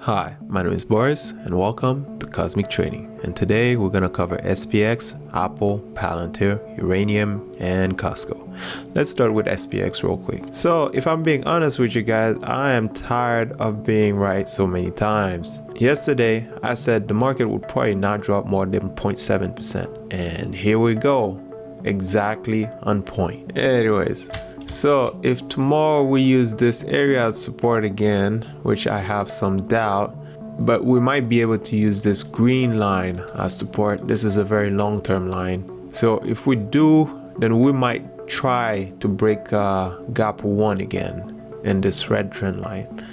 Hi, my name is Boris and welcome to Cosmic Trading, and today we're going to cover SPX, Aapl, Pltr, Uranium, and Costco. Let's start with SPX real quick. So if I'm being honest with you guys, I am tired of being right so many times. Yesterday I said the market would probably not drop more than 0.7%, and here we go, exactly on point. Anyways, so if tomorrow we use this area as support again, which I have some doubt, but we might be able to use this green line as support. This is a very long-term line. So if we do, then we might try to break gap 1 again in this red trend line.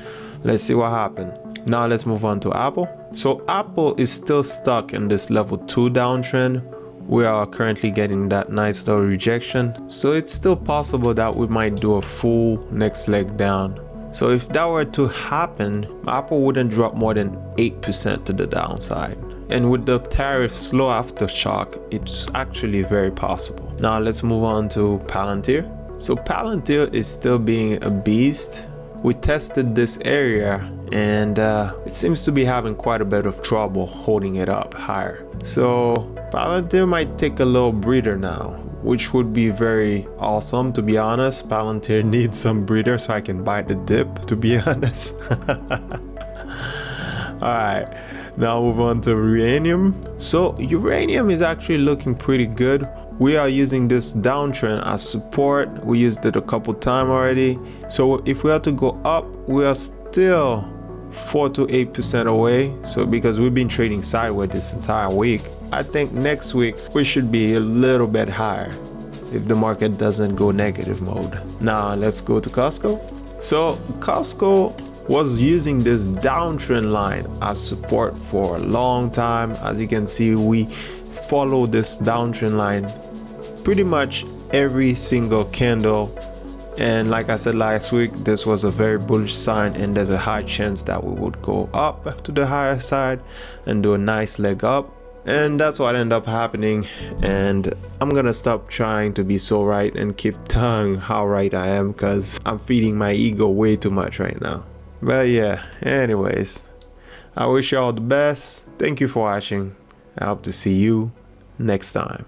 Let's see what happens. Now let's move on to Aapl. So Aapl is still stuck in this level 2 downtrend. We are currently getting that nice little rejection, so it's still possible that we might do a full next leg down. So if that were to happen, Aapl wouldn't drop more than 8% to the downside, and with the tariff slow aftershock, it's actually very possible. Now let's move on to Pltr. So Pltr is still being a beast. We tested this area and it seems to be having quite a bit of trouble holding it up higher. So Pltr might take a little breather now, which would be very awesome. To be honest, Pltr needs some breather so I can bite the dip, to be honest. Alright, now move on to uranium. So uranium is actually looking pretty good. We are using this downtrend as support. We used it a couple times already. So if we are to go up, we are still 4 to 8% away. So because we've been trading sideways this entire week, I think next week we should be a little bit higher if the market doesn't go negative mode. Now let's go to Costco. So Costco was using this downtrend line as support for a long time. As you can see, we follow this downtrend line pretty much every single candle, and like I said last week, this was a very bullish sign, and there's a high chance that we would go up to the higher side and do a nice leg up, and that's what ended up happening. And I'm gonna stop trying to be so right and keep telling how right I am, because I'm feeding my ego way too much right now. But yeah, anyways, I wish you all the best. Thank you for watching. I hope to see you next time.